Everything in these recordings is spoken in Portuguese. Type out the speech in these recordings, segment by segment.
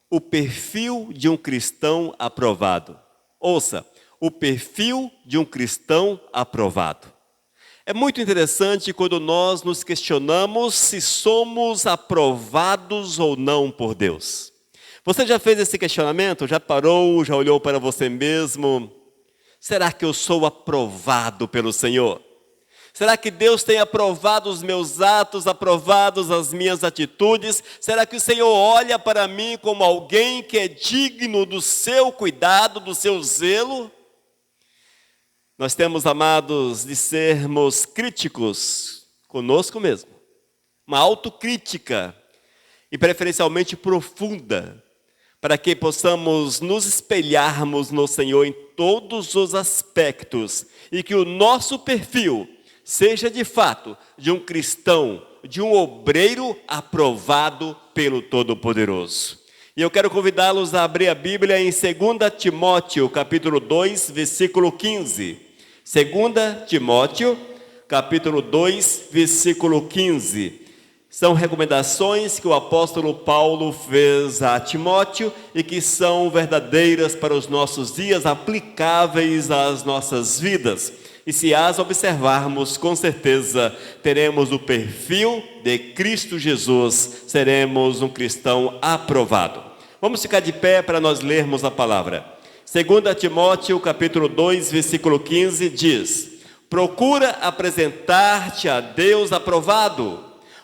O perfil de um cristão aprovado. Ouça, o perfil de um cristão aprovado. É muito interessante quando nós nos questionamos se somos aprovados ou não por Deus. Você já fez esse questionamento? Já parou? Já olhou para você mesmo? Será que eu sou aprovado pelo Senhor? Será que Deus tem aprovado os meus atos, aprovado as minhas atitudes? Será que o Senhor olha para mim como alguém que é digno do seu cuidado, do seu zelo? Nós temos, amados, de sermos críticos conosco mesmo. Uma autocrítica e preferencialmente profunda, para que possamos nos espelharmos no Senhor em todos os aspectos e que o nosso perfil seja de fato de um cristão, de um obreiro aprovado pelo Todo-Poderoso. E eu quero convidá-los a abrir a Bíblia em 2 Timóteo, capítulo 2, versículo 15. 2 Timóteo, capítulo 2, versículo 15. São recomendações que o apóstolo Paulo fez a Timóteo e que são verdadeiras para os nossos dias, aplicáveis às nossas vidas. E se as observarmos, com certeza teremos o perfil de Cristo Jesus, seremos um cristão aprovado. Vamos ficar de pé para nós lermos a palavra. 2 Timóteo, capítulo 2, versículo 15, diz: procura apresentar-te a Deus aprovado,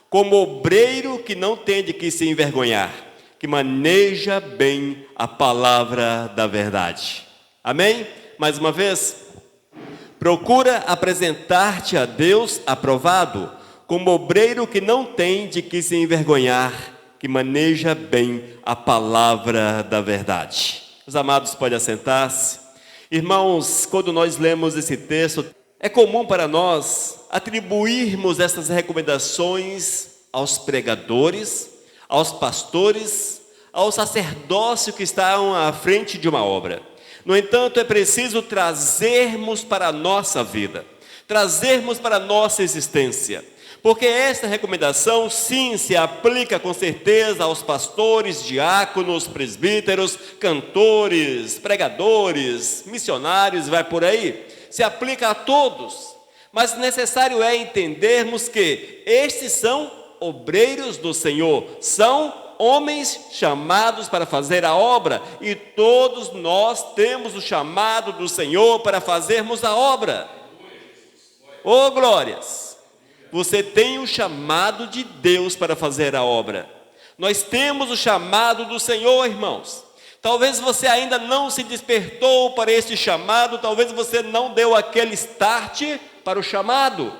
como obreiro que não tem de que se envergonhar, que maneja bem a palavra da verdade. Amém? Mais uma vez. Procura apresentar-te a Deus aprovado, como obreiro que não tem de que se envergonhar, que maneja bem a palavra da verdade. Os amados podem assentar-se. Irmãos, quando nós lemos esse texto, é comum para nós atribuirmos essas recomendações aos pregadores, aos pastores, ao sacerdócio que estão à frente de uma obra. No entanto, é preciso trazermos para a nossa vida, trazermos para a nossa existência, porque esta recomendação sim se aplica com certeza aos pastores, diáconos, presbíteros, cantores, pregadores, missionários, vai por aí, se aplica a todos, mas necessário é entendermos que estes são obreiros do Senhor, são homens chamados para fazer a obra, e todos nós temos o chamado do Senhor para fazermos a obra. Oh, glórias! Você tem o chamado de Deus para fazer a obra. Nós temos o chamado do Senhor, irmãos. Talvez você ainda não se despertou para esse chamado, talvez você não deu aquele start para o chamado,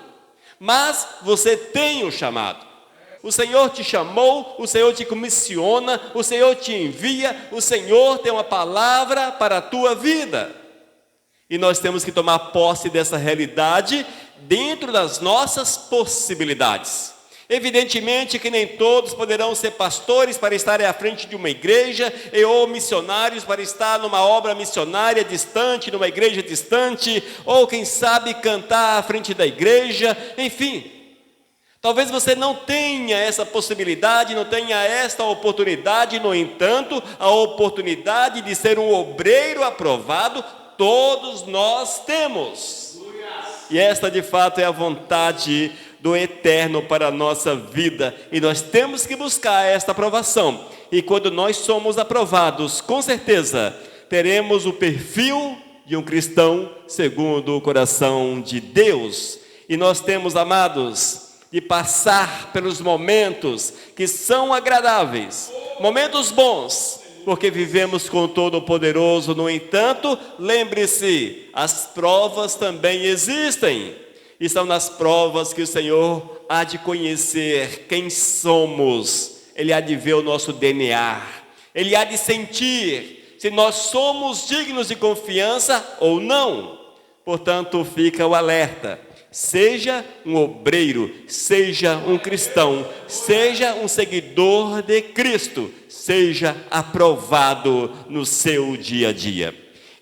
mas você tem o chamado. O Senhor te chamou, o Senhor te comissiona, o Senhor te envia, o Senhor tem uma palavra para a tua vida. E nós temos que tomar posse dessa realidade dentro das nossas possibilidades. Evidentemente que nem todos poderão ser pastores para estarem à frente de uma igreja, ou missionários para estar numa obra missionária distante, numa igreja distante, ou quem sabe cantar à frente da igreja, enfim. Talvez você não tenha essa possibilidade, não tenha esta oportunidade, no entanto, a oportunidade de ser um obreiro aprovado, todos nós temos. E esta de fato é a vontade do Eterno para a nossa vida, e nós temos que buscar esta aprovação. E quando nós somos aprovados, com certeza, teremos o perfil de um cristão segundo o coração de Deus. E nós temos, amados, de passar pelos momentos que são agradáveis, momentos bons, porque vivemos com o Todo-Poderoso. No entanto, lembre-se, as provas também existem, e são nas provas que o Senhor há de conhecer quem somos, Ele há de ver o nosso DNA, Ele há de sentir se nós somos dignos de confiança ou não. Portanto, fica o alerta. Seja um obreiro, seja um cristão, seja um seguidor de Cristo, seja aprovado no seu dia a dia.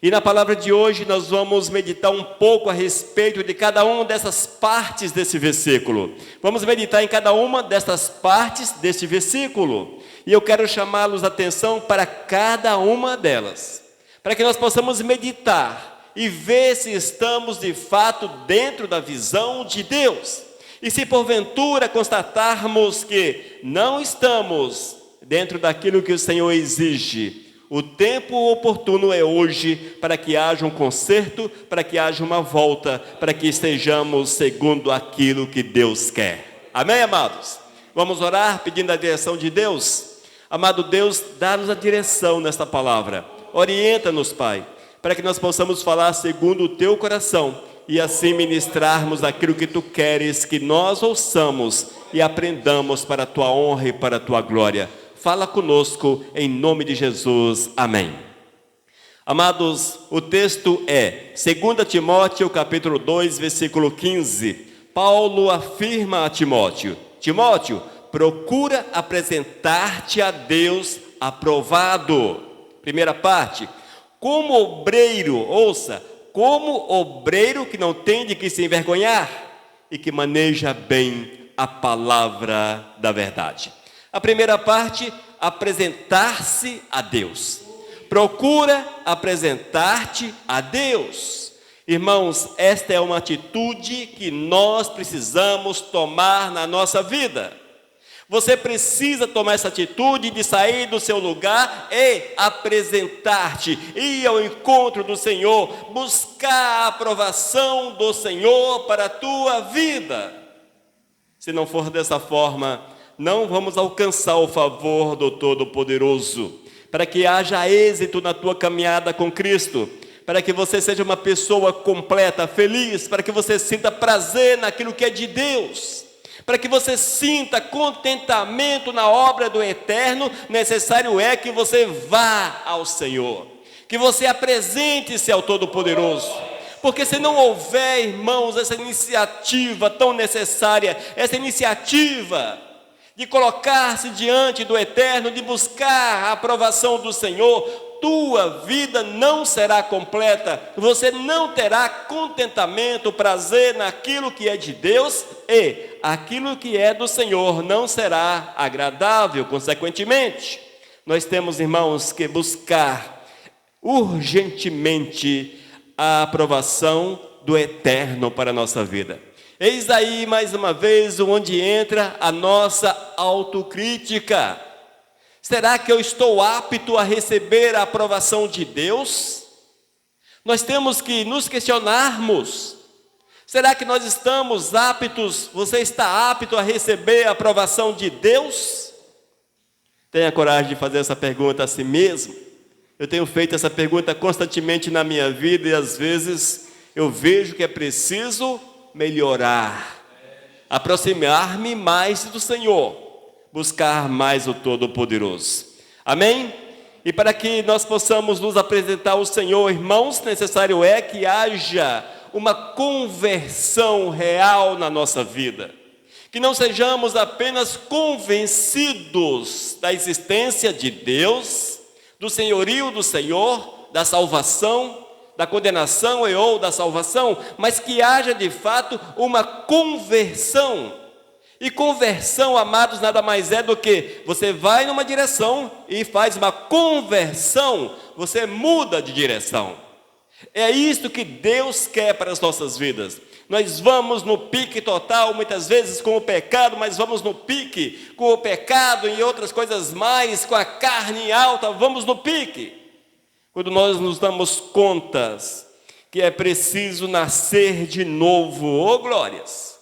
E na palavra de hoje nós vamos meditar um pouco a respeito de cada uma dessas partes desse versículo. Vamos meditar em cada uma dessas partes deste versículo. E eu quero chamá-los a atenção para cada uma delas, para que nós possamos meditar e ver se estamos de fato dentro da visão de Deus. E se porventura constatarmos que não estamos dentro daquilo que o Senhor exige, o tempo oportuno é hoje para que haja um conserto, para que haja uma volta, para que estejamos segundo aquilo que Deus quer. Amém, amados? Vamos orar pedindo a direção de Deus? Amado Deus, dá-nos a direção nesta palavra. Orienta-nos, Pai, para que nós possamos falar segundo o Teu coração e assim ministrarmos aquilo que Tu queres que nós ouçamos e aprendamos para a Tua honra e para a Tua glória. Fala conosco, em nome de Jesus. Amém. Amados, o texto é 2 Timóteo, capítulo 2, versículo 15. Paulo afirma a Timóteo: Timóteo, procura apresentar-te a Deus aprovado. Primeira parte, como obreiro, ouça, como obreiro que não tem de que se envergonhar e que maneja bem a palavra da verdade. A primeira parte, apresentar-se a Deus. Procura apresentar-te a Deus. Irmãos, esta é uma atitude que nós precisamos tomar na nossa vida. Você precisa tomar essa atitude de sair do seu lugar e apresentar-te, ir ao encontro do Senhor, buscar a aprovação do Senhor para a tua vida. Se não for dessa forma, não vamos alcançar o favor do Todo-Poderoso, para que haja êxito na tua caminhada com Cristo, para que você seja uma pessoa completa, feliz, para que você sinta prazer naquilo que é de Deus, para que você sinta contentamento na obra do Eterno. Necessário é que você vá ao Senhor, que você apresente-se ao Todo-Poderoso. Porque se não houver, irmãos, essa iniciativa tão necessária, essa iniciativa de colocar-se diante do Eterno, de buscar a aprovação do Senhor, tua vida não será completa, você não terá contentamento, prazer naquilo que é de Deus, e aquilo que é do Senhor não será agradável, consequentemente. Nós temos, irmãos, que buscar urgentemente a aprovação do Eterno para a nossa vida. Eis aí, mais uma vez, onde entra a nossa autocrítica. Será que eu estou apto a receber a aprovação de Deus? Nós temos que nos questionarmos. Será que nós estamos aptos, você está apto a receber a aprovação de Deus? Tenha coragem de fazer essa pergunta a si mesmo. Eu tenho feito essa pergunta constantemente na minha vida e às vezes eu vejo que é preciso melhorar, aproximar-me mais do Senhor, buscar mais o Todo-Poderoso. Amém? E para que nós possamos nos apresentar ao Senhor, irmãos, necessário é que haja uma conversão real na nossa vida. Que não sejamos apenas convencidos da existência de Deus, do senhorio do Senhor, da salvação, da condenação e ou da salvação, mas que haja de fato uma conversão. E conversão, amados, nada mais é do que você vai numa direção e faz uma conversão, você muda de direção. É isto que Deus quer para as nossas vidas. Nós vamos no pique total, muitas vezes com o pecado, mas vamos no pique com o pecado e outras coisas mais, com a carne alta, vamos no pique. Quando nós nos damos contas que é preciso nascer de novo, oh glórias,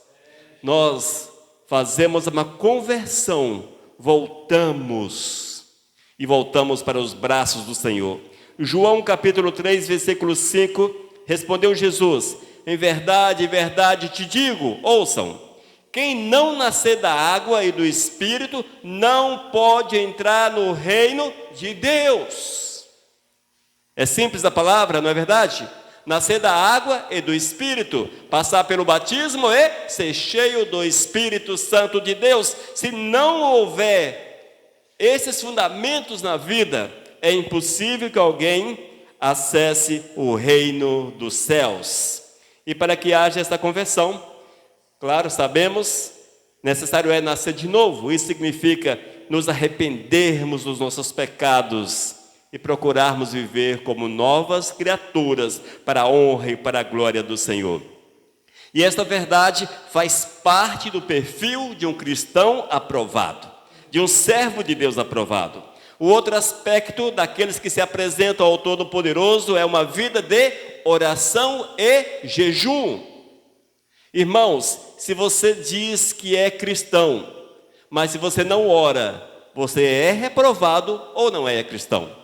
nós fazemos uma conversão, voltamos para os braços do Senhor. João capítulo 3, versículo 5, respondeu Jesus: em verdade, te digo, ouçam, quem não nascer da água e do Espírito não pode entrar no reino de Deus. É simples a palavra, não é verdade? Nascer da água e do Espírito, passar pelo batismo e ser cheio do Espírito Santo de Deus. Se não houver esses fundamentos na vida, é impossível que alguém acesse o reino dos céus. E para que haja esta conversão, claro, sabemos, necessário é nascer de novo. Isso significa nos arrependermos dos nossos pecados e procurarmos viver como novas criaturas para a honra e para a glória do Senhor. E esta verdade faz parte do perfil de um cristão aprovado, de um servo de Deus aprovado. O outro aspecto daqueles que se apresentam ao Todo-Poderoso é uma vida de oração e jejum. Irmãos, se você diz que é cristão, mas se você não ora, você é reprovado ou não é cristão?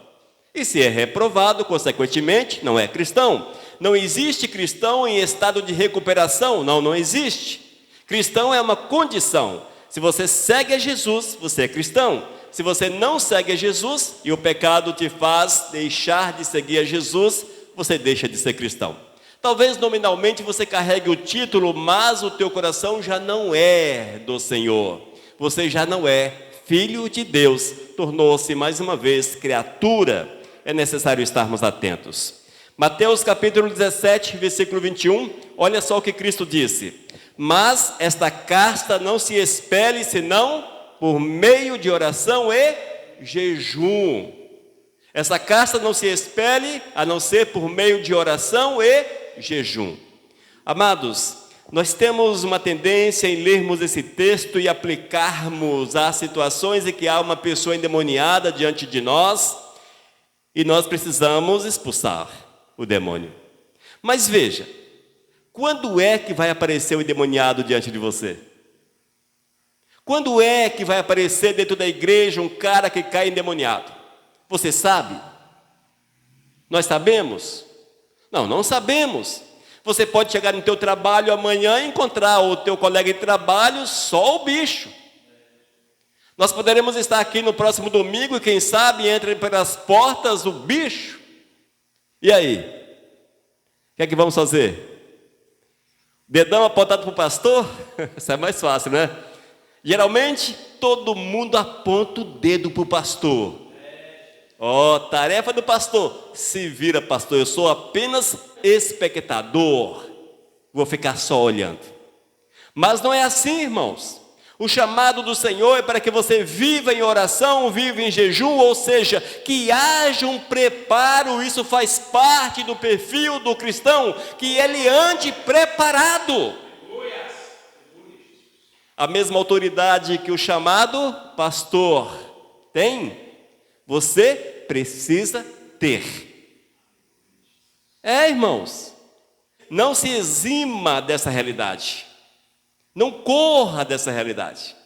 E se é reprovado, consequentemente, não é cristão. Não existe cristão em estado de recuperação, não existe. Cristão é uma condição. Se você segue a Jesus, você é cristão. Se você não segue a Jesus e o pecado te faz deixar de seguir a Jesus, você deixa de ser cristão. Talvez nominalmente você carregue o título, mas o teu coração já não é do Senhor. Você já não é filho de Deus, tornou-se mais uma vez criatura. É necessário estarmos atentos. Mateus capítulo 17, versículo 21, olha só o que Cristo disse: mas esta casta não se expele senão por meio de oração e jejum. Essa casta não se expele a não ser por meio de oração e jejum. Amados, nós temos uma tendência em lermos esse texto e aplicarmos às situações em que há uma pessoa endemoniada diante de nós e nós precisamos expulsar o demônio. Mas veja, quando é que vai aparecer o endemoniado diante de você? Quando é que vai aparecer dentro da igreja um cara que cai endemoniado? Você sabe? Nós sabemos? Não sabemos. Você pode chegar no teu trabalho amanhã e encontrar o teu colega de trabalho só o bicho. Nós poderemos estar aqui no próximo domingo e quem sabe entre pelas portas o bicho. E aí? O que é que vamos fazer? Dedão apontado para o pastor? Isso é mais fácil, né? Geralmente, todo mundo aponta o dedo para o pastor. Tarefa do pastor. Se vira, pastor, eu sou apenas espectador. Vou ficar só olhando. Mas não é assim, irmãos. O chamado do Senhor é para que você viva em oração, viva em jejum, ou seja, que haja um preparo. Isso faz parte do perfil do cristão, que ele ande preparado. A mesma autoridade que o chamado pastor tem, você precisa ter. Irmãos, não se exima dessa realidade. Não corra dessa realidade.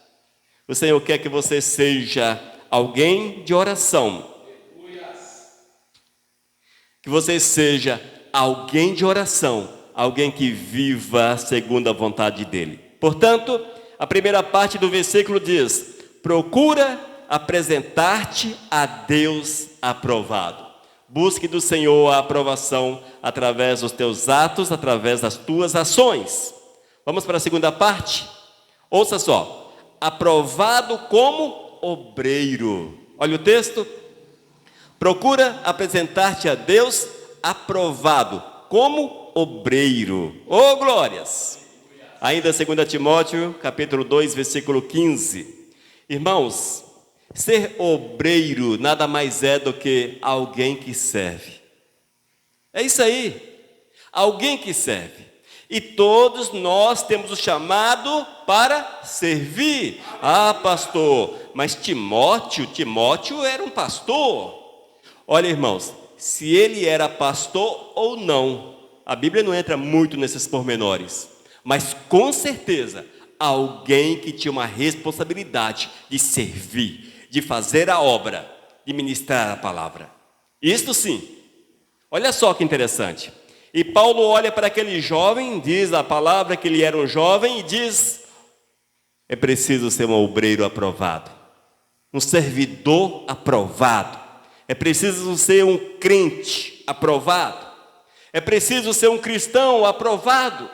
O Senhor quer que você seja alguém de oração. Que você seja alguém de oração, alguém que viva segundo a vontade dEle. Portanto, a primeira parte do versículo diz: procura apresentar-te a Deus aprovado. Busque do Senhor a aprovação através dos teus atos, através das tuas ações. Vamos para a segunda parte? Ouça só: aprovado como obreiro. Olha o texto. Procura apresentar-te a Deus aprovado como obreiro. Oh, glórias! Ainda 2 Timóteo, capítulo 2, versículo 15. Irmãos, ser obreiro nada mais é do que alguém que serve. É isso aí. Alguém que serve. E todos nós temos o chamado para servir. Pastor, mas Timóteo era um pastor. Olha, irmãos, se ele era pastor ou não, a Bíblia não entra muito nesses pormenores, mas com certeza, alguém que tinha uma responsabilidade de servir, de fazer a obra, de ministrar a palavra. Isto sim. Olha só que interessante. E Paulo olha para aquele jovem, diz a palavra que ele era um jovem, e diz: é preciso ser um obreiro aprovado, um servidor aprovado, é preciso ser um crente aprovado, é preciso ser um cristão aprovado,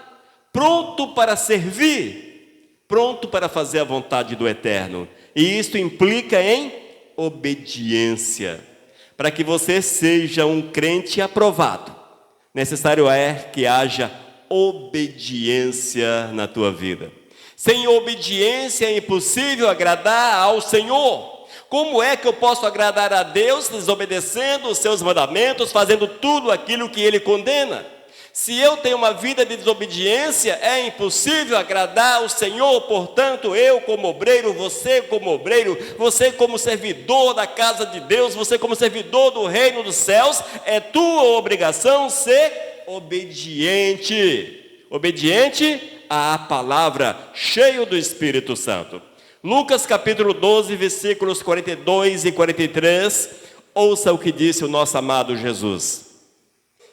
pronto para servir, pronto para fazer a vontade do Eterno. E isto implica em obediência. Para que você seja um crente aprovado, necessário é que haja obediência na tua vida. Sem obediência é impossível agradar ao Senhor. Como é que eu posso agradar a Deus desobedecendo os seus mandamentos, fazendo tudo aquilo que Ele condena? Se eu tenho uma vida de desobediência, é impossível agradar ao Senhor. Portanto, eu como obreiro, você como servidor da casa de Deus, você como servidor do reino dos céus, é tua obrigação ser obediente. Obediente à palavra, cheio do Espírito Santo. Lucas capítulo 12, versículos 42 e 43, ouça o que disse o nosso amado Jesus.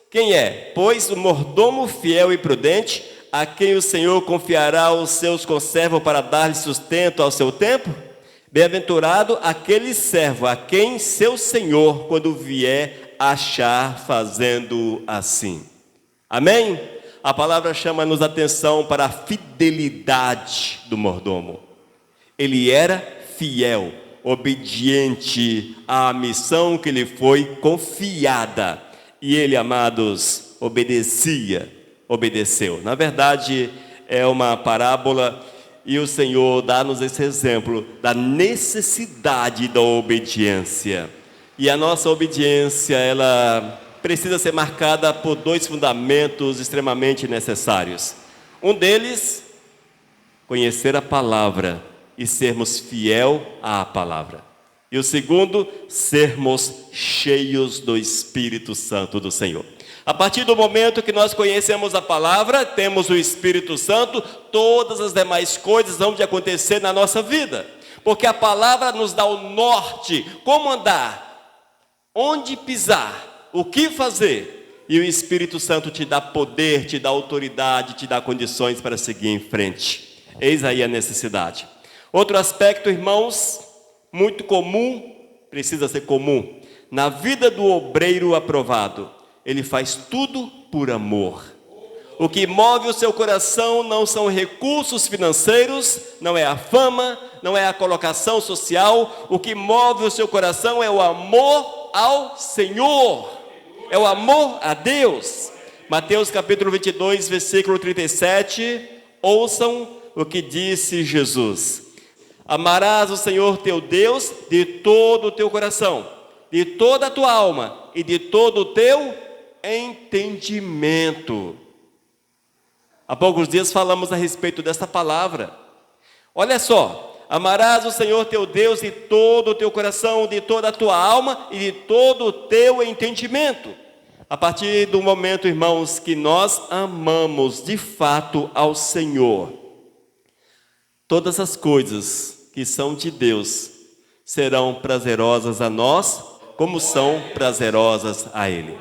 Quem é? Pois o mordomo fiel e prudente, a quem o Senhor confiará os seus conservos para dar-lhe sustento ao seu tempo? Bem-aventurado aquele servo a quem seu Senhor, quando vier, achar fazendo assim. Amém? A palavra chama-nos a atenção para a fidelidade do mordomo. Ele era fiel, obediente à missão que lhe foi confiada. E ele, amados, obedeceu. Na verdade, é uma parábola e o Senhor dá-nos esse exemplo da necessidade da obediência. E a nossa obediência, ela precisa ser marcada por dois fundamentos extremamente necessários. Um deles, conhecer a palavra e sermos fiel à palavra. E o segundo, sermos cheios do Espírito Santo do Senhor. A partir do momento que nós conhecemos a palavra, temos o Espírito Santo, todas as demais coisas vão de acontecer na nossa vida. Porque a palavra nos dá o norte, como andar, onde pisar, o que fazer. E o Espírito Santo te dá poder, te dá autoridade, te dá condições para seguir em frente. Eis aí a necessidade. Outro aspecto, irmãos, muito comum, precisa ser comum, na vida do obreiro aprovado, ele faz tudo por amor. O que move o seu coração não são recursos financeiros, não é a fama, não é a colocação social, o que move o seu coração é o amor ao Senhor, é o amor a Deus. Mateus capítulo 22, versículo 37, ouçam o que disse Jesus. Amarás o Senhor teu Deus de todo o teu coração, de toda a tua alma e de todo o teu entendimento. Há poucos dias falamos a respeito dessa palavra. Olha só, amarás o Senhor teu Deus de todo o teu coração, de toda a tua alma e de todo o teu entendimento. A partir do momento, irmãos, que nós amamos de fato ao Senhor, todas as coisas que são de Deus serão prazerosas a nós, como são prazerosas a Ele.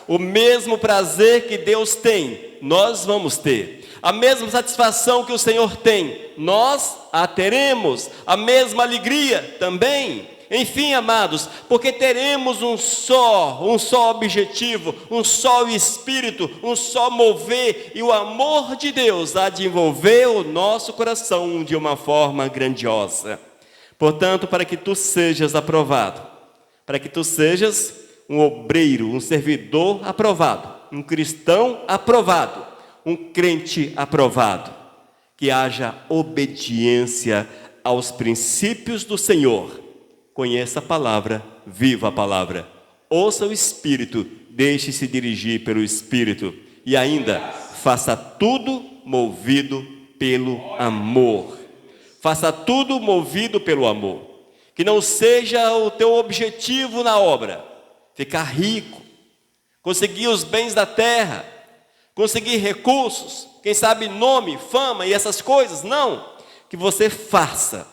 O mesmo prazer que Deus tem, nós vamos ter. A mesma satisfação que o Senhor tem, nós a teremos. A mesma alegria também. Enfim, amados, porque teremos um só objetivo, um só espírito, um só mover, e o amor de Deus há de envolver o nosso coração de uma forma grandiosa. Portanto, para que tu sejas aprovado, para que tu sejas um obreiro, um servidor aprovado, um cristão aprovado, um crente aprovado, que haja obediência aos princípios do Senhor. Conheça a palavra, viva a palavra, ouça o Espírito, deixe-se dirigir pelo Espírito e ainda faça tudo movido pelo amor. Faça tudo movido pelo amor. Que não seja o teu objetivo na obra ficar rico, conseguir os bens da terra, conseguir recursos, quem sabe nome, fama e essas coisas. Não, que você faça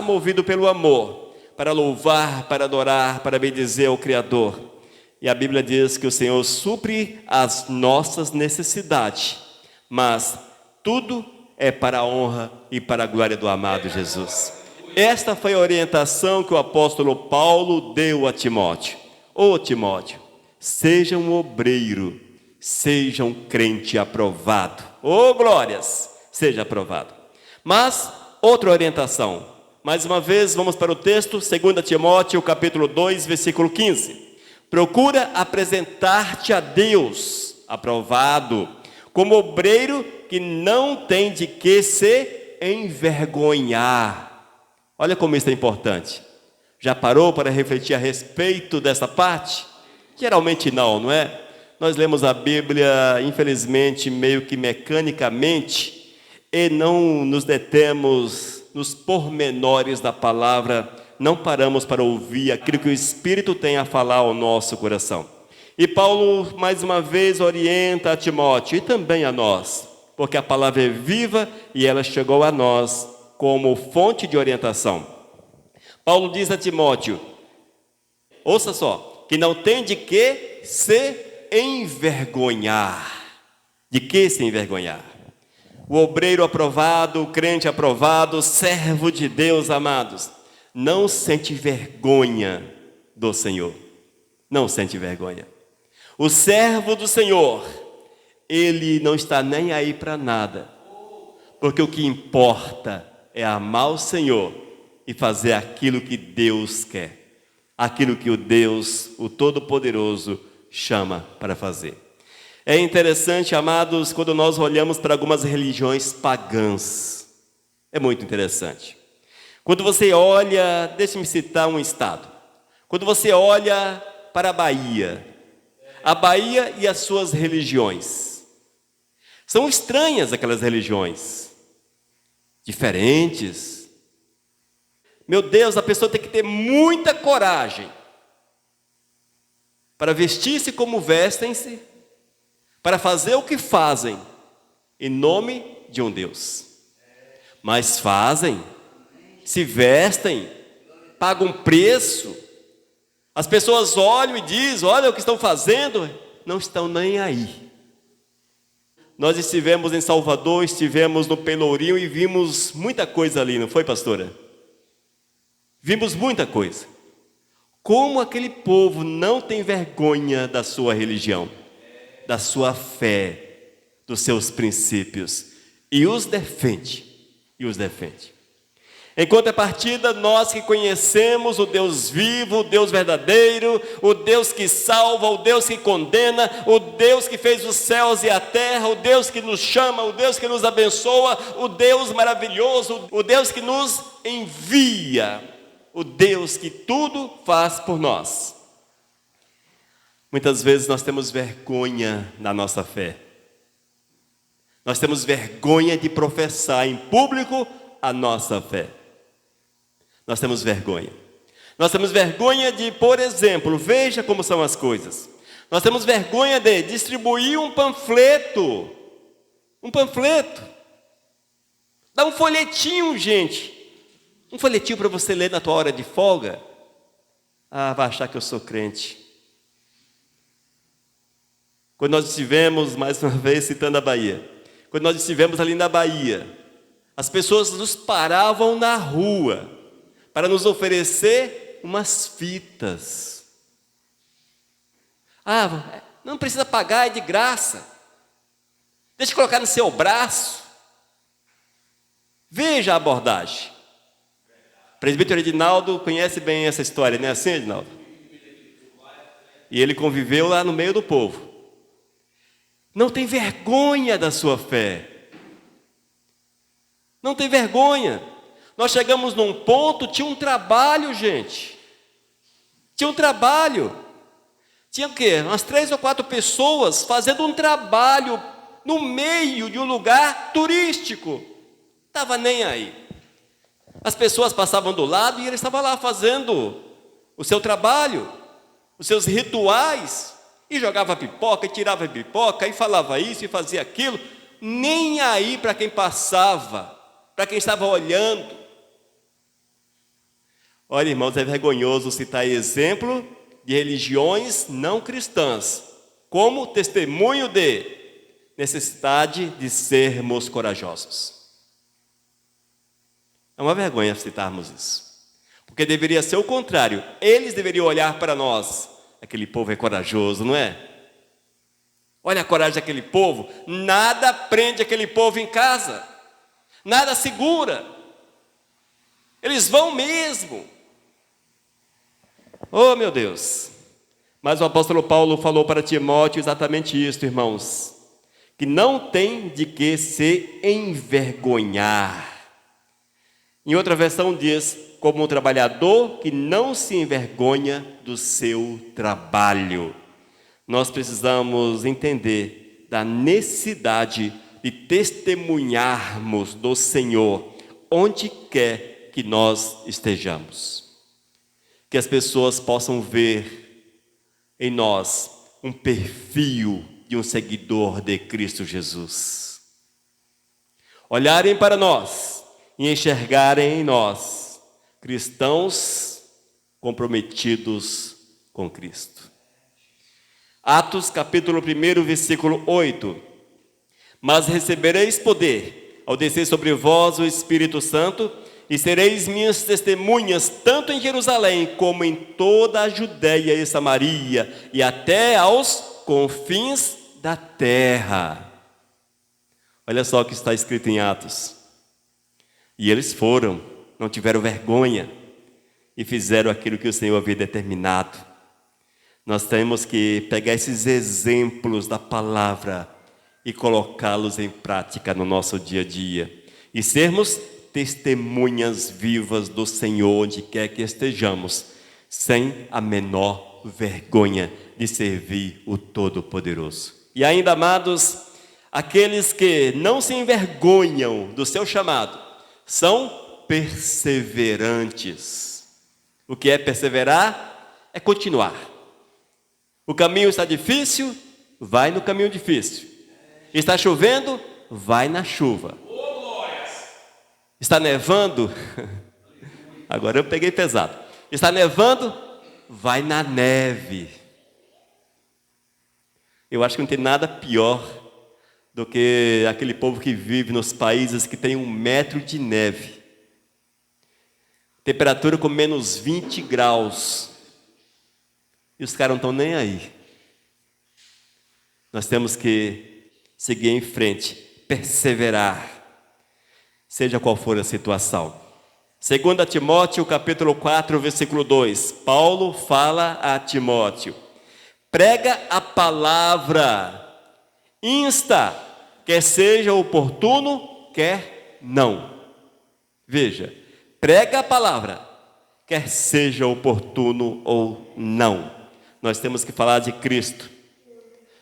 movido pelo amor, para louvar, para adorar, para bendizer ao Criador. E a Bíblia diz que o Senhor supre as nossas necessidades, mas tudo é para a honra e para a glória do amado Jesus. Esta foi a orientação que o apóstolo Paulo deu a Timóteo. Ô Timóteo, seja um obreiro, seja um crente aprovado. Ô glórias, seja aprovado. Mas outra orientação, Mais uma vez, vamos para o texto, 2 Timóteo, capítulo 2, versículo 15. Procura apresentar-te a Deus, aprovado, como obreiro que não tem de que se envergonhar. Olha como isso é importante. Já parou para refletir a respeito dessa parte? Geralmente não é? Nós lemos a Bíblia, infelizmente, meio que mecanicamente, e não nos detemos nos pormenores da palavra, não paramos para ouvir aquilo que o Espírito tem a falar ao nosso coração. E Paulo, mais uma vez, orienta a Timóteo e também a nós, porque a palavra é viva e ela chegou a nós como fonte de orientação. Paulo diz a Timóteo, ouça só, que não tem de que se envergonhar. De que se envergonhar? O obreiro aprovado, o crente aprovado, servo de Deus, amados, não sente vergonha do Senhor. Não sente vergonha. O servo do Senhor, ele não está nem aí para nada, porque o que importa é amar o Senhor e fazer aquilo que Deus quer, aquilo que o Deus, o Todo-Poderoso, chama para fazer. É interessante, amados, quando nós olhamos para algumas religiões pagãs. É muito interessante. Quando você olha, deixe-me citar um estado. Quando você olha para a Bahia e as suas religiões. São estranhas aquelas religiões. Diferentes. Meu Deus, a pessoa tem que ter muita coragem para vestir-se como vestem-se, para fazer o que fazem, em nome de um Deus. Mas fazem, se vestem, pagam preço. As pessoas olham e dizem, olha o que estão fazendo, não estão nem aí. Nós estivemos em Salvador, estivemos no Pelourinho e vimos muita coisa ali, não foi, pastora? Vimos muita coisa. Como aquele povo não tem vergonha da sua religião, da sua fé, dos seus princípios, e os defende, Em contrapartida, nós que conhecemos o Deus vivo, o Deus verdadeiro, o Deus que salva, o Deus que condena, o Deus que fez os céus e a terra, o Deus que nos chama, o Deus que nos abençoa, o Deus maravilhoso, o Deus que nos envia, o Deus que tudo faz por nós. Muitas vezes nós temos vergonha na nossa fé. Nós temos vergonha de professar em público a nossa fé. Nós temos vergonha. Nós temos vergonha de, por exemplo, veja como são as coisas. Nós temos vergonha de distribuir um panfleto. Um panfleto. Dá um folhetinho, gente. Um folhetinho para você ler na tua hora de folga. Ah, vai achar que eu sou crente. Quando nós estivemos, mais uma vez citando a Bahia, quando nós estivemos ali na Bahia, as pessoas nos paravam na rua para nos oferecer umas fitas. Ah, não precisa pagar, é de graça. Deixa eu colocar no seu braço. Veja a abordagem. O presbítero Edinaldo conhece bem essa história, não é assim, Edinaldo? E ele conviveu lá no meio do povo. Não tem vergonha da sua fé. Não tem vergonha. Nós chegamos num ponto, tinha um trabalho, gente. Tinha um trabalho. Tinha o quê? Umas 3 ou 4 pessoas fazendo um trabalho no meio de um lugar turístico. Estava nem aí. As pessoas passavam do lado e ele estava lá fazendo o seu trabalho, os seus rituais. E jogava pipoca, e tirava pipoca, e falava isso, e fazia aquilo, nem aí para quem passava, para quem estava olhando. Olha, irmãos, é vergonhoso citar exemplo de religiões não cristãs, como testemunho de necessidade de sermos corajosos. É uma vergonha citarmos isso, porque deveria ser o contrário, eles deveriam olhar para nós. Aquele povo é corajoso, não é? Olha a coragem daquele povo. Nada prende aquele povo em casa. Nada segura. Eles vão mesmo. Oh, meu Deus. Mas o apóstolo Paulo falou para Timóteo exatamente isso, irmãos, que não tem de que se envergonhar. Em outra versão diz, como um trabalhador que não se envergonha do seu trabalho. Nós precisamos entender da necessidade de testemunharmos do Senhor onde quer que nós estejamos. Que as pessoas possam ver em nós um perfil de um seguidor de Cristo Jesus. Olharem para nós e enxergarem em nós cristãos comprometidos com Cristo. Atos capítulo 1, versículo 8. Mas recebereis poder ao descer sobre vós o Espírito Santo, e sereis minhas testemunhas, tanto em Jerusalém, como em toda a Judéia e Samaria, e até aos confins da terra. Olha só o que está escrito em Atos. E eles foram, não tiveram vergonha, e fizeram aquilo que o Senhor havia determinado. Nós temos que pegar esses exemplos da palavra e colocá-los em prática no nosso dia a dia, e sermos testemunhas vivas do Senhor onde quer que estejamos, sem a menor vergonha de servir o Todo-Poderoso. E ainda, amados, aqueles que não se envergonham do seu chamado, são perseverantes. O que é perseverar? É continuar. O caminho está difícil? Vai no caminho difícil. Está chovendo? Vai na chuva. Está nevando? Agora eu peguei pesado. Está nevando? Vai na neve. Eu acho que não tem nada pior do que aquele povo que vive nos países que tem 1 metro de neve. Temperatura com menos 20 graus. E os caras não estão nem aí. Nós temos que seguir em frente, perseverar, seja qual for a situação. 2 Timóteo, capítulo 4, versículo 2. Paulo fala a Timóteo: prega a palavra, insta, quer seja oportuno, quer não. Veja, prega a palavra, quer seja oportuno ou não. Nós temos que falar de Cristo,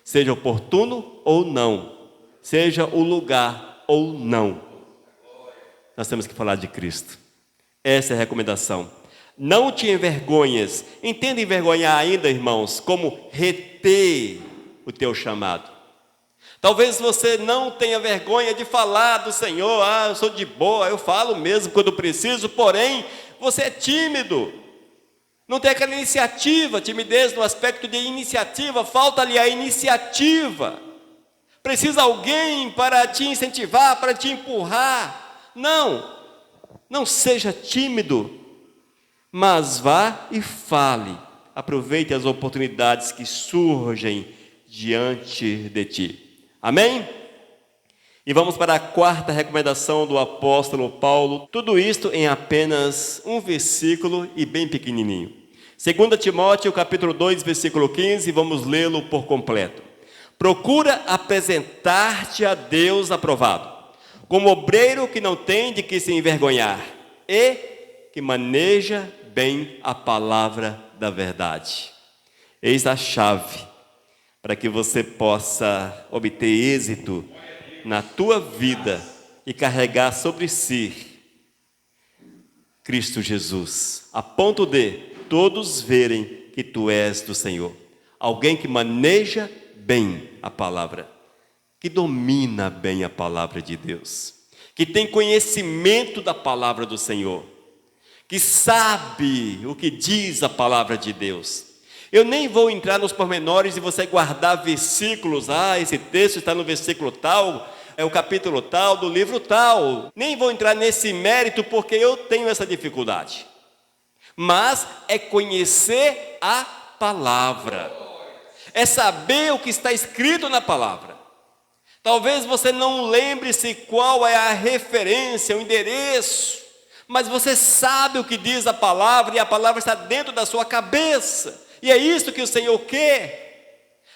seja oportuno ou não, seja o lugar ou não. Nós temos que falar de Cristo. Essa é a recomendação. Não te envergonhes. Entenda envergonhar ainda, irmãos, como reter o teu chamado. Talvez você não tenha vergonha de falar do Senhor. Eu sou de boa, eu falo mesmo quando preciso, porém, você é tímido. Não tem aquela iniciativa, timidez no aspecto de iniciativa, falta-lhe a iniciativa. Precisa alguém para te incentivar, para te empurrar. Não seja tímido, mas vá e fale. Aproveite as oportunidades que surgem diante de ti. Amém? E vamos para a 4ª recomendação do apóstolo Paulo. Tudo isto em apenas um versículo e bem pequenininho. 2 Timóteo, capítulo 2, versículo 15, vamos lê-lo por completo. Procura apresentar-te a Deus aprovado, como obreiro que não tem de que se envergonhar e que maneja bem a palavra da verdade. Eis a chave para que você possa obter êxito na tua vida e carregar sobre si Cristo Jesus, a ponto de todos verem que tu és do Senhor. Alguém que maneja bem a palavra, que domina bem a palavra de Deus, que tem conhecimento da palavra do Senhor, que sabe o que diz a palavra de Deus. Eu nem vou entrar nos pormenores e você guardar versículos, esse texto está no versículo tal, é o capítulo tal, do livro tal. Nem vou entrar nesse mérito porque eu tenho essa dificuldade. Mas é conhecer a palavra, é saber o que está escrito na palavra. Talvez você não lembre-se qual é a referência, o endereço, Mas você sabe o que diz a palavra e a palavra está dentro da sua cabeça. E é isso que o Senhor quer.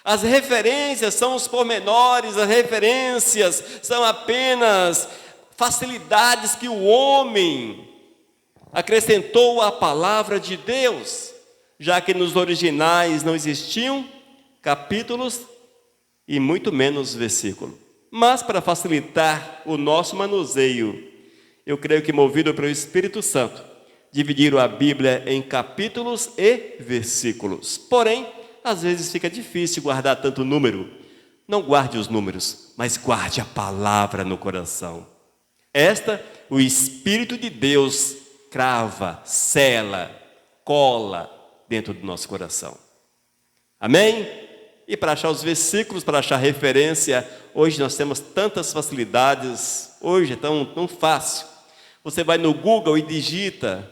As referências são os pormenores, as referências são apenas facilidades que o homem acrescentou à palavra de Deus, já que nos originais não existiam capítulos e muito menos versículo. Mas para facilitar o nosso manuseio, eu creio que movido pelo Espírito Santo, dividiram a Bíblia em capítulos e versículos. Porém, às vezes fica difícil guardar tanto número. Não guarde os números, mas guarde a palavra no coração. O Espírito de Deus crava, sela, cola dentro do nosso coração. Amém? E para achar os versículos, para achar referência, hoje nós temos tantas facilidades, hoje é tão fácil. Você vai no Google e digita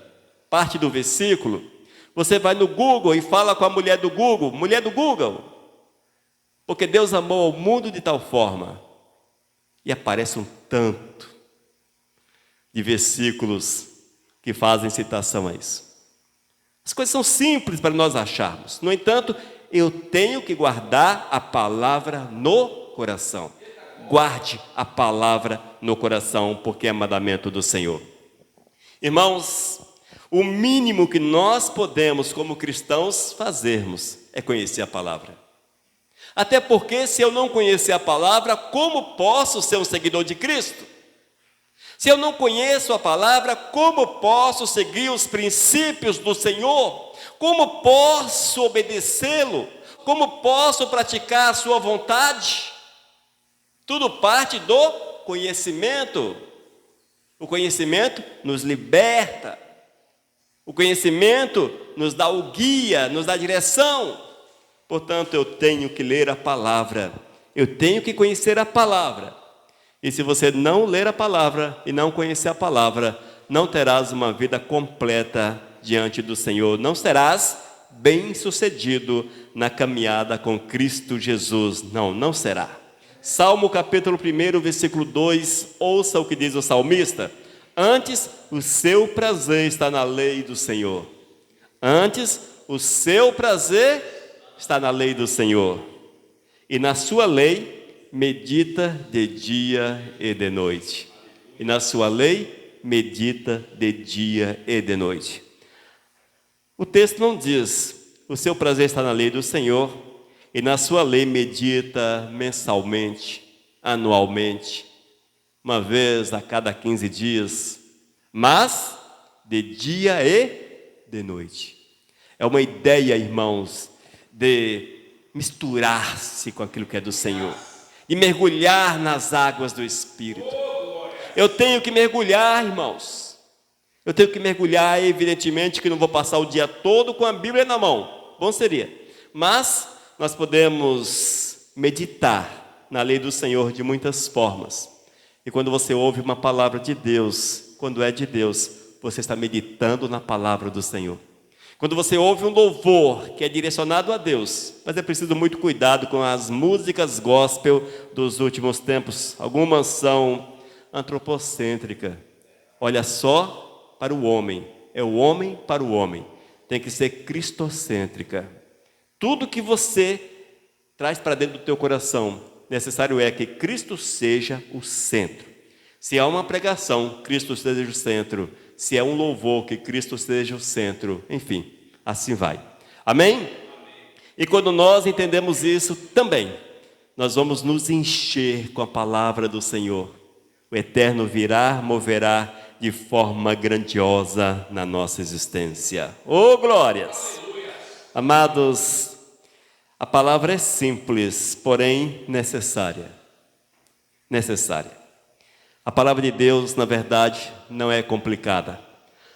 parte do versículo. Você vai no Google e fala com a mulher do Google, porque Deus amou o mundo de tal forma, e aparece um tanto de versículos que fazem citação a isso. As coisas são simples para nós acharmos. No entanto, eu tenho que guardar a palavra no coração. Guarde a palavra no coração, porque é mandamento do Senhor. Irmãos, o mínimo que nós podemos, como cristãos, fazermos é conhecer a palavra. Até porque, se eu não conhecer a palavra, como posso ser um seguidor de Cristo? Se eu não conheço a palavra, como posso seguir os princípios do Senhor? Como posso obedecê-lo? Como posso praticar a sua vontade? Tudo parte do conhecimento. O conhecimento nos liberta. O conhecimento nos dá o guia, nos dá a direção. Portanto, eu tenho que ler a palavra. Eu tenho que conhecer a palavra. E se você não ler a palavra e não conhecer a palavra, não terás uma vida completa diante do Senhor. Não serás bem-sucedido na caminhada com Cristo Jesus. Não será. Salmo capítulo 1, versículo 2, ouça o que diz o salmista. Antes, o seu prazer está na lei do Senhor. Antes, o seu prazer está na lei do Senhor. E na sua lei medita de dia e de noite. E na sua lei medita de dia e de noite. O texto não diz, o seu prazer está na lei do Senhor, e na sua lei medita mensalmente, anualmente, uma vez a cada 15 dias, mas de dia e de noite. É uma ideia, irmãos, de misturar-se com aquilo que é do Senhor, e mergulhar nas águas do Espírito. Eu tenho que mergulhar, irmãos. Eu tenho que mergulhar, evidentemente que não vou passar o dia todo com a Bíblia na mão. Bom seria. Mas nós podemos meditar na lei do Senhor de muitas formas. E quando você ouve uma palavra de Deus, quando é de Deus, você está meditando na palavra do Senhor. Quando você ouve um louvor que é direcionado a Deus, mas é preciso muito cuidado com as músicas gospel dos últimos tempos. Algumas são antropocêntricas. Olha só para o homem, é o homem para o homem. Tem que ser cristocêntrica. Tudo que você traz para dentro do teu coração, necessário é que Cristo seja o centro. Se há uma pregação, Cristo seja o centro. Se é um louvor, que Cristo seja o centro. Enfim, assim vai. Amém? E quando nós entendemos isso também, nós vamos nos encher com a palavra do Senhor. O Eterno virá, moverá de forma grandiosa na nossa existência. Oh, glórias! Amados, a palavra é simples, porém necessária. Necessária. A palavra de Deus, na verdade, não é complicada.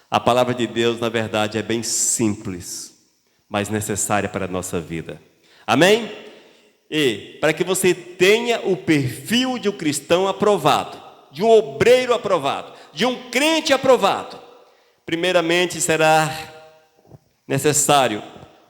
A palavra de Deus, na verdade, é bem simples, mas necessária para a nossa vida. Amém? E para que você tenha o perfil de um cristão aprovado, de um obreiro aprovado, de um crente aprovado, primeiramente será necessário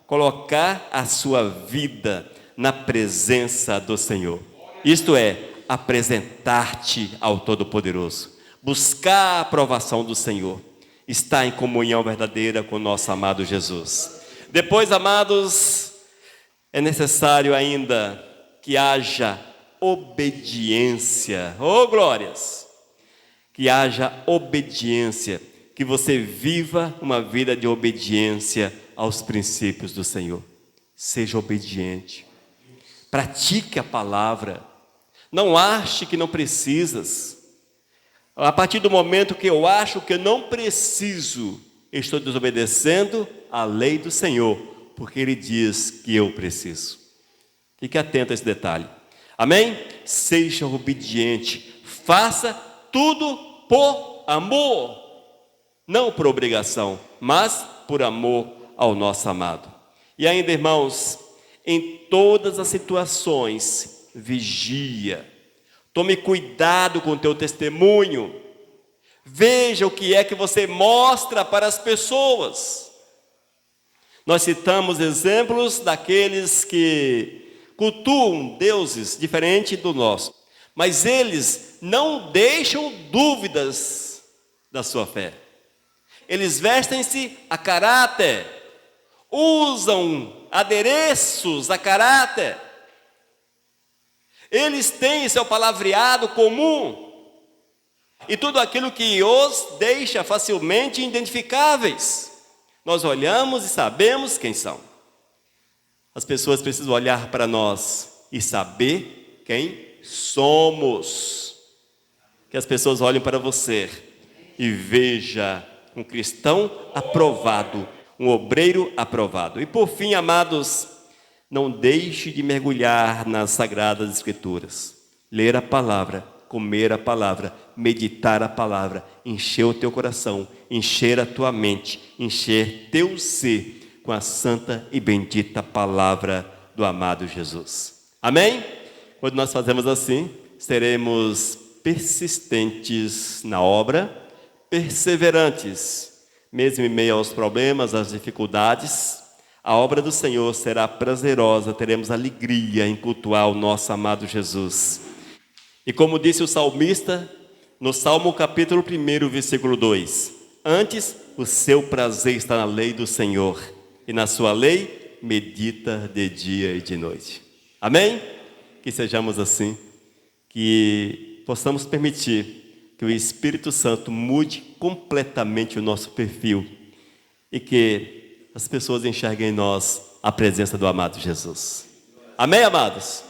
colocar a sua vida na presença do Senhor. Isto é, apresentar-te ao Todo-Poderoso, buscar a aprovação do Senhor. está em comunhão verdadeira com o nosso amado Jesus. Depois, amados, é necessário ainda que haja obediência. Oh, glórias! Que haja obediência, que você viva uma vida de obediência aos princípios do Senhor. Seja obediente. Pratique a palavra. Não ache que não precisas. A partir do momento que eu acho que eu não preciso, estou desobedecendo a lei do Senhor, porque Ele diz que eu preciso. Fique atento a esse detalhe. Amém? Seja obediente. Faça tudo por amor. Não por obrigação, mas por amor ao nosso amado. E ainda, irmãos, em todas as situações, vigia. Tome cuidado com o teu testemunho. Veja o que é que você mostra para as pessoas. Nós citamos exemplos daqueles que cultuam deuses diferentes do nosso, mas eles não deixam dúvidas da sua fé. Eles vestem-se a caráter, usam adereços a caráter. Eles têm seu palavreado comum e tudo aquilo que os deixa facilmente identificáveis. Nós olhamos e sabemos quem são. As pessoas precisam olhar para nós e saber quem somos. Que as pessoas olhem para você e vejam um cristão aprovado, um obreiro aprovado. E por fim, amados, não deixe de mergulhar nas Sagradas Escrituras. Ler a palavra, comer a palavra, meditar a palavra, encher o teu coração, encher a tua mente, encher teu ser com a santa e bendita palavra do amado Jesus. Amém? Quando nós fazemos assim, seremos persistentes na obra, perseverantes, mesmo em meio aos problemas, às dificuldades. A obra do Senhor será prazerosa, teremos alegria em cultuar o nosso amado Jesus. E como disse o salmista, no Salmo capítulo 1, versículo 2, antes o seu prazer está na lei do Senhor, e na sua lei medita de dia e de noite. Amém? Que sejamos assim, que possamos permitir que o Espírito Santo mude completamente o nosso perfil e que as pessoas enxerguem em nós a presença do amado Jesus. Amém, amados?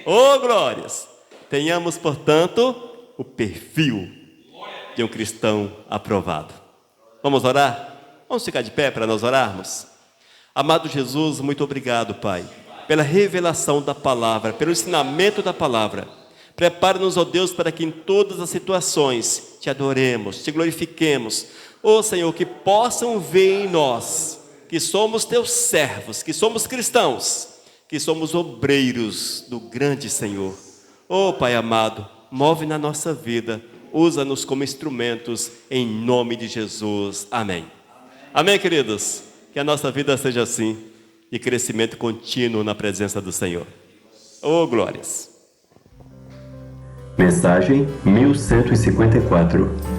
Oh, glórias! Tenhamos, portanto, o perfil de um cristão aprovado. Vamos orar? Vamos ficar de pé para nós orarmos? Amado Jesus, muito obrigado, Pai, pela revelação da palavra, pelo ensinamento da palavra. Prepara-nos, ó Deus, para que em todas as situações te adoremos, te glorifiquemos. Ó Senhor, que possam ver em nós que somos teus servos, que somos cristãos, que somos obreiros do grande Senhor. Ó Pai amado, move na nossa vida, usa-nos como instrumentos, em nome de Jesus. Amém. Amém, queridos? Que a nossa vida seja assim, de crescimento contínuo na presença do Senhor. Oh, glórias! Mensagem 1154